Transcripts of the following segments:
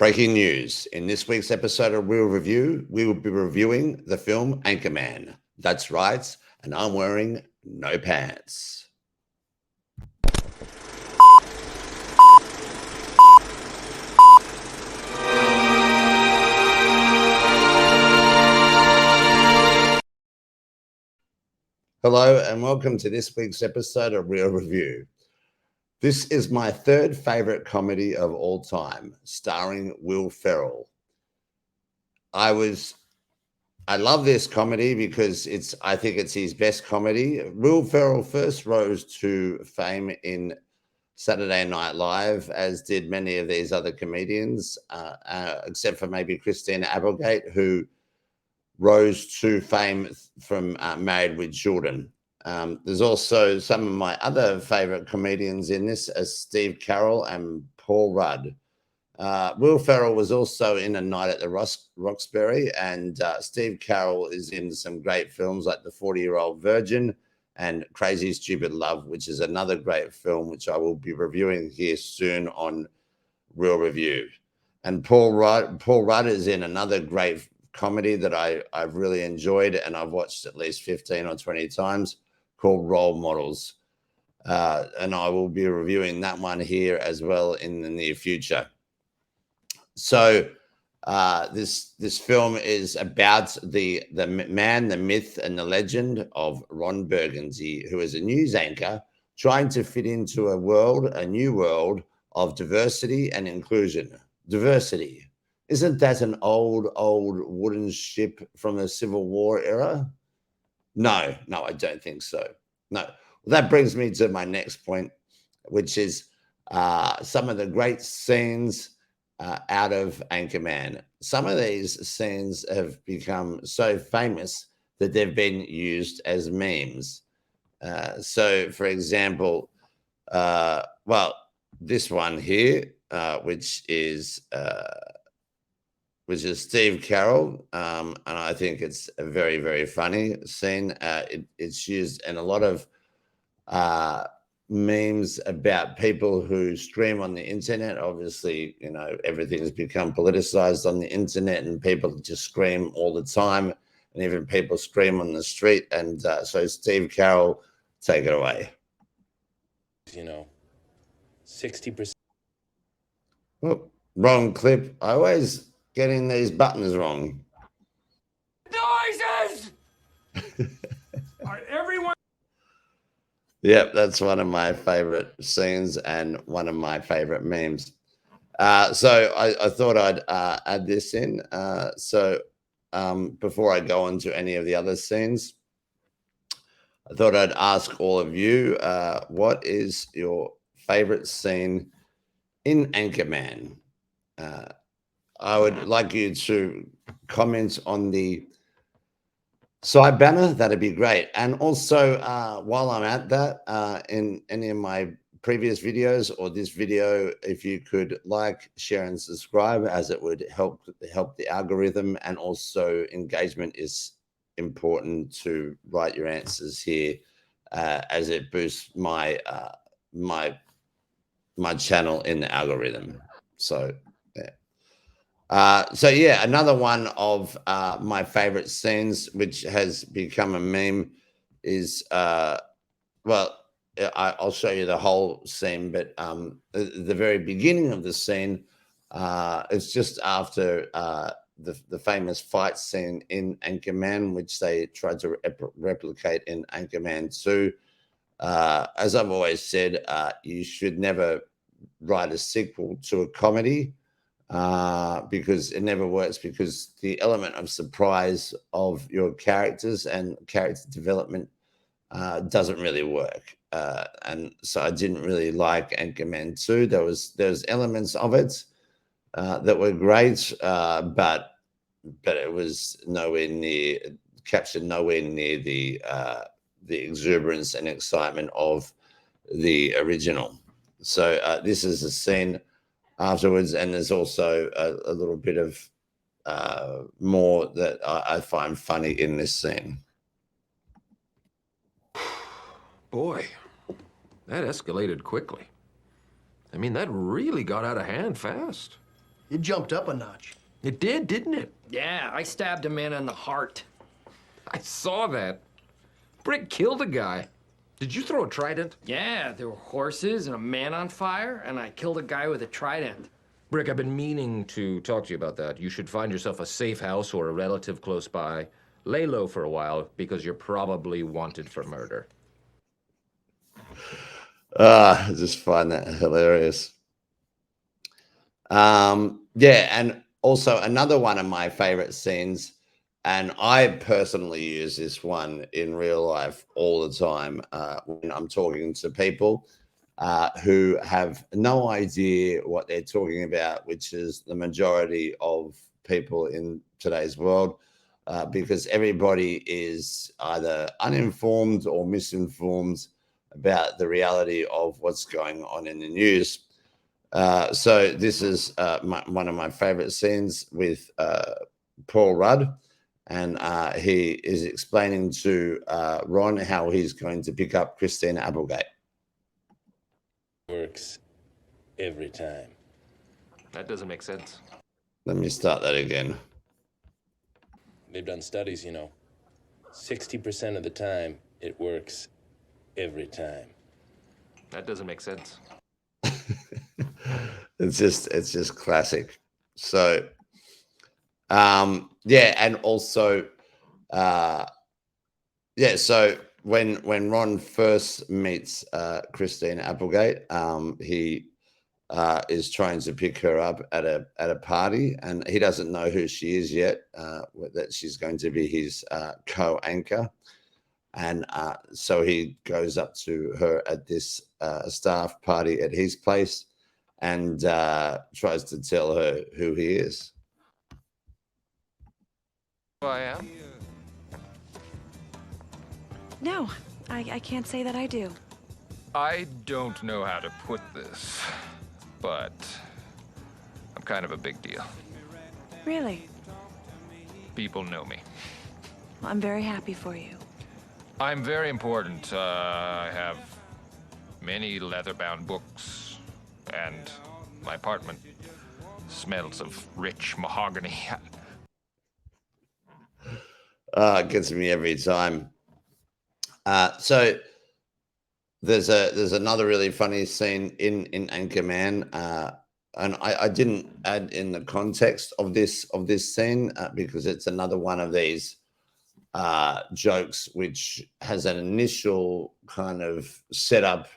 Breaking news. In this week's episode of Real Review, we will be reviewing the film Anchorman. That's right, and I'm wearing no pants. Hello, and welcome to this week's episode of Real Review. This is my third favorite comedy of all time, starring Will Ferrell. I love this comedy because I think it's his best comedy. Will Ferrell first rose to fame in Saturday Night Live, as did many of these other comedians, except for maybe Christina Applegate, who rose to fame from Married with Children. There's also some of my other favorite comedians in this, as Steve Carell and Paul Rudd. Will Ferrell was also in A Night at the Roxbury, and Steve Carell is in some great films like The 40-Year-Old Virgin and Crazy Stupid Love, which is another great film, which I will be reviewing here soon on Real Review. And Paul Rudd is in another great comedy that I've really enjoyed, and I've watched at least 15 or 20 times, called Role Models. And I will be reviewing that one here as well in the near future. So this film is about the man, the myth, and the legend of Ron Burgundy, who is a news anchor trying to fit into a new world of diversity and inclusion. Diversity. Isn't that an old wooden ship from the Civil War era? No, I don't think so. No. Well, that brings me to my next point, which is some of the great scenes out of Anchorman. Some of these scenes have become so famous that they've been used as memes. So, for example, this one here, which is Steve Carell, and I think it's a very, very funny scene. It's used in a lot of memes about people who stream on the internet. Obviously, everything has become politicized on the internet, and people just scream all the time, and even people scream on the street. And so, Steve Carell, take it away. 60%. Oh, wrong clip. I always getting these buttons wrong. Noises! Are everyone? Yep, that's one of my favorite scenes and one of my favorite memes. So I thought I'd add this in. Before I go on to any of the other scenes, I thought I'd ask all of you, what is your favorite scene in Anchorman? I would like you to comment on the side banner. That'd be great. And also, while I'm at that, in any of my previous videos or this video, if you could like, share, and subscribe, as it would help the algorithm. And also, engagement is important to write your answers here, as it boosts my channel in the algorithm. So yeah. Another one of my favorite scenes, which has become a meme, is I'll show you the whole scene, but the very beginning of the scene, it's just after the famous fight scene in Anchorman, which they tried to replicate in Anchorman 2. As I've always said, you should never write a sequel to a comedy, because it never works, because the element of surprise of your characters and character development doesn't really work. And so I didn't really like Anchorman 2. There's elements of it that were great, but it was captured nowhere near the exuberance and excitement of the original. So this is a scene afterwards, and there's also a little bit of more that I find funny in this scene. Boy, that escalated quickly. I mean, that really got out of hand fast. It jumped up a notch. It did, didn't it? Yeah, I stabbed a man in the heart. I saw that. Brick killed a guy. Did you throw a trident? Yeah, there were horses and a man on fire, and I killed a guy with a trident. Brick, I've been meaning to talk to you about that. You should find yourself a safe house or a relative close by. Lay low for a while because you're probably wanted for murder. I just find that hilarious. Yeah, and also another one of my favorite scenes, and I personally use this one in real life all the time when I'm talking to people who have no idea what they're talking about, which is the majority of people in today's world, because everybody is either uninformed or misinformed about the reality of what's going on in the news. So this is one of my favorite scenes with Paul Rudd, and he is explaining to Ron how he's going to pick up Christina Applegate. Works every time. That doesn't make sense. Let me start that again. They've done studies, 60% of the time, it works every time. That doesn't make sense. It's just classic. So yeah, and also yeah, so when Ron first meets Christina Applegate, he is trying to pick her up at a party, and he doesn't know who she is yet, that she's going to be his co-anchor. And so he goes up to her at this staff party at his place and tries to tell her who he is. Who I am? No, I can't say that I do. I don't know how to put this, but I'm kind of a big deal. Really? People know me. Well, I'm very happy for you. I'm very important. I have many leather-bound books, and my apartment smells of rich mahogany. It gets me every time. So there's another really funny scene in Anchorman, and I didn't add in the context of this scene because it's another one of these jokes which has an initial kind of setup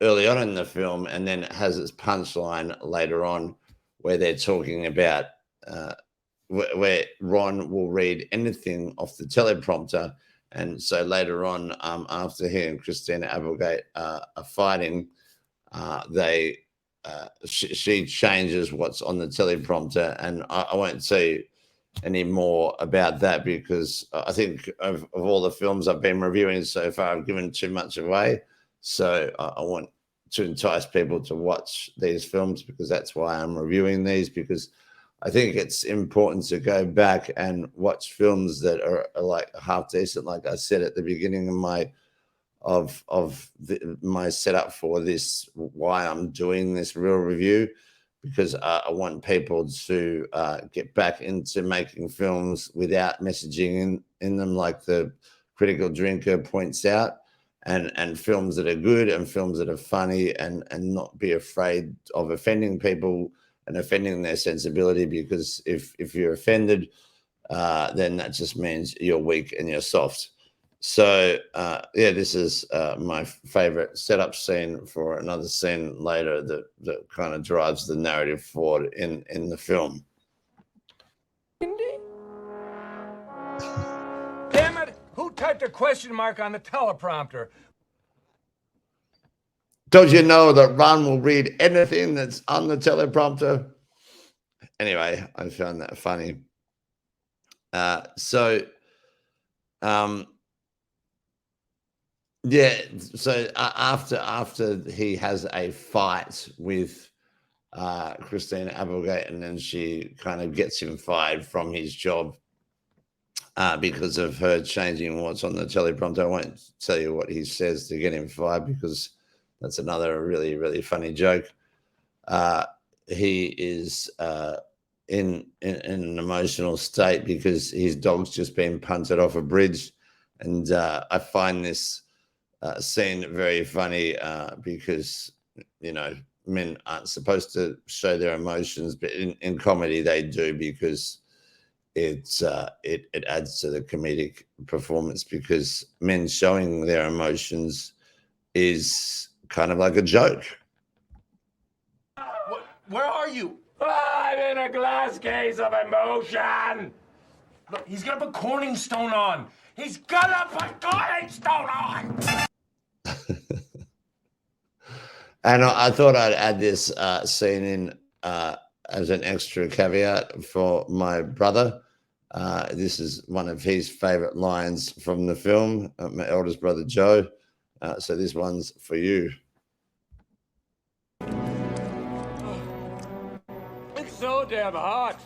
early on in the film, and then it has its punchline later on, where they're talking about where Ron will read anything off the teleprompter. And so later on, after he and Christina Applegate are fighting, she changes what's on the teleprompter, and I won't say any more about that because I think of all the films I've been reviewing so far, I've given too much away. So I want to entice people to watch these films, because that's why I'm reviewing these, because I think it's important to go back and watch films that are like half decent. Like I said at the beginning of my setup for this, why I'm doing this real review, because I want people to get back into making films without messaging in them, like the Critical Drinker points out, and films that are good and films that are funny, and not be afraid of offending people and offending their sensibility, because if you're offended, then that just means you're weak and you're soft. So yeah, this is my favorite setup scene for another scene later that kind of drives the narrative forward in the film. Damn it! Who typed a question mark on the teleprompter? Don't you know that Ron will read anything that's on the teleprompter? Anyway, I found that funny. Yeah, so after he has a fight with Christina Applegate, and then she kind of gets him fired from his job because of her changing what's on the teleprompter. I won't tell you what he says to get him fired, because that's another really, really funny joke. He is in an emotional state because his dog's just been punted off a bridge, and I find this scene very funny because men aren't supposed to show their emotions, but in comedy they do because it adds to the comedic performance because men showing their emotions is kind of like a joke. Where are you? I'm in a glass case of emotion. Look, he's gonna put Corning Stone on. He's gonna put Corning Stone on. And I thought I'd add this scene in as an extra caveat for my brother. This is one of his favorite lines from the film, my eldest brother Joe. So this one's for you. It's so damn hot.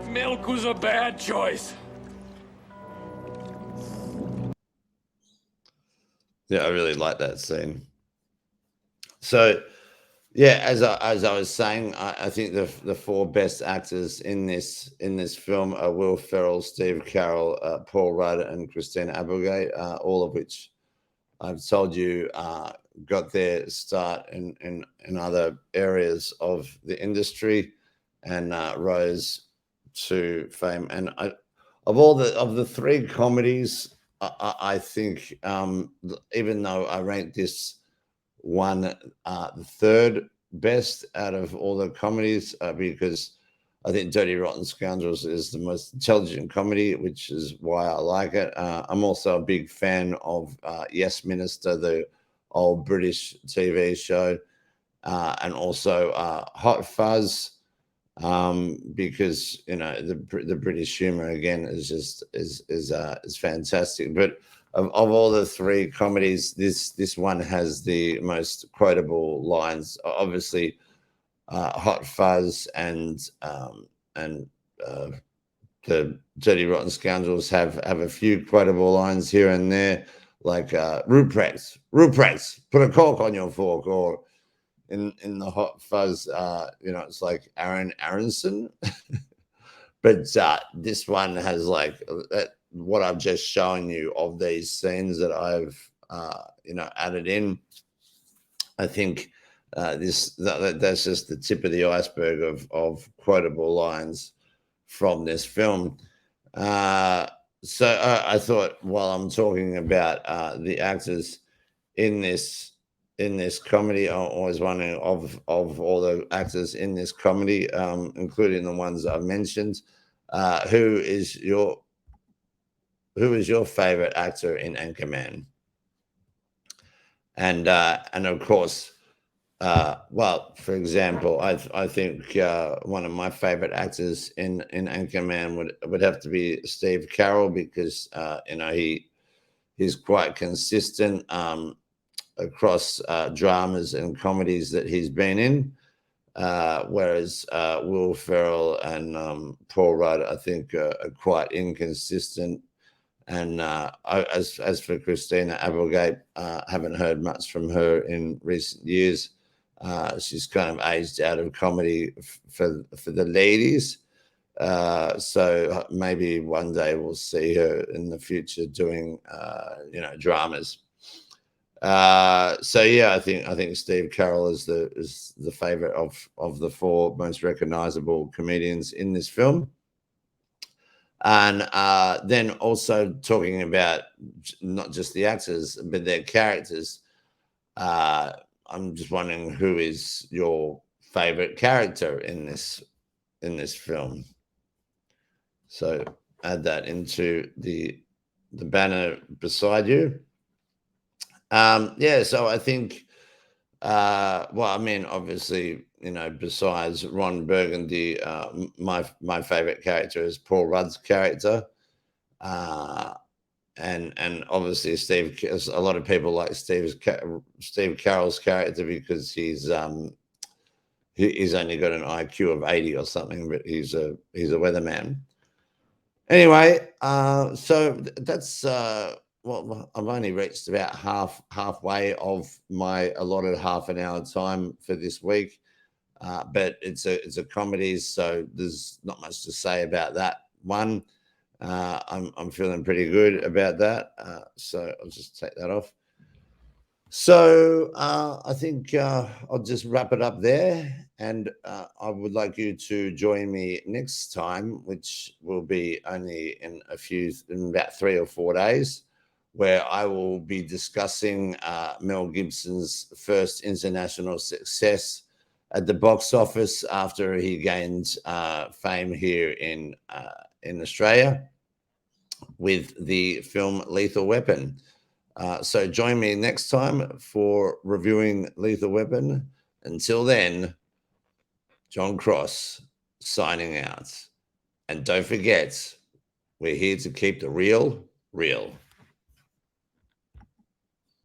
Milk was a bad choice. Yeah, I really like that scene. So, yeah, as I was saying, I think the four best actors in this film are Will Ferrell, Steve Carell, Paul Rudd, and Christina Applegate, all of which I've told you got their start in other areas of the industry and rose to fame. And of the three comedies, I think even though I rank this one the third best out of all the comedies because I think Dirty Rotten Scoundrels is the most intelligent comedy, which is why I like it. I'm also a big fan of Yes Minister, the old British TV show, and also Hot Fuzz, because the British humor again is just is fantastic. But of all the three comedies, this one has the most quotable lines. Obviously, Hot Fuzz and the Dirty Rotten Scoundrels have a few quotable lines here and there, like Ruprecht, put a cork on your fork, or in the Hot Fuzz, it's like Aaron Aronson. But this one has like what I've just shown you of these scenes that I've added in. I think that's just the tip of the iceberg of quotable lines from this film. So I thought while I'm talking about the actors in this comedy, I'm always wondering of all the actors in this comedy, including the ones I've mentioned, who is your favorite actor in Anchorman? And of course, well, for example, I think one of my favorite actors in Anchorman would have to be Steve Carell because he's quite consistent across dramas and comedies that he's been in, whereas Will Ferrell and Paul Rudd, I think, are quite inconsistent. And as for Christina Applegate, haven't heard much from her in recent years. She's kind of aged out of comedy for the ladies. So maybe one day we'll see her in the future doing dramas. So yeah, I think Steve Carell is the favorite of the four most recognizable comedians in this film. And then also talking about not just the actors but their characters, I'm just wondering who is your favorite character in this film. So add that into the banner beside you. Yeah, so I think, well, I mean, obviously, besides Ron Burgundy, my favorite character is Paul Rudd's character, and obviously a lot of people like Steve Carell's character because he's only got an IQ of 80 or something, but he's a weatherman. Anyway, so that's well, I've only reached about halfway of my allotted half an hour time for this week. but it's a comedy, so there's not much to say about that one. I'm feeling pretty good about that, so I'll just take that off. So I think I'll just wrap it up there, and I would like you to join me next time, which will be only in about 3 or 4 days, where I will be discussing Mel Gibson's first international success at the box office after he gained fame here in Australia with the film Lethal Weapon. So join me next time for reviewing Lethal Weapon. Until then, John Cross signing out. And don't forget, we're here to keep the real real.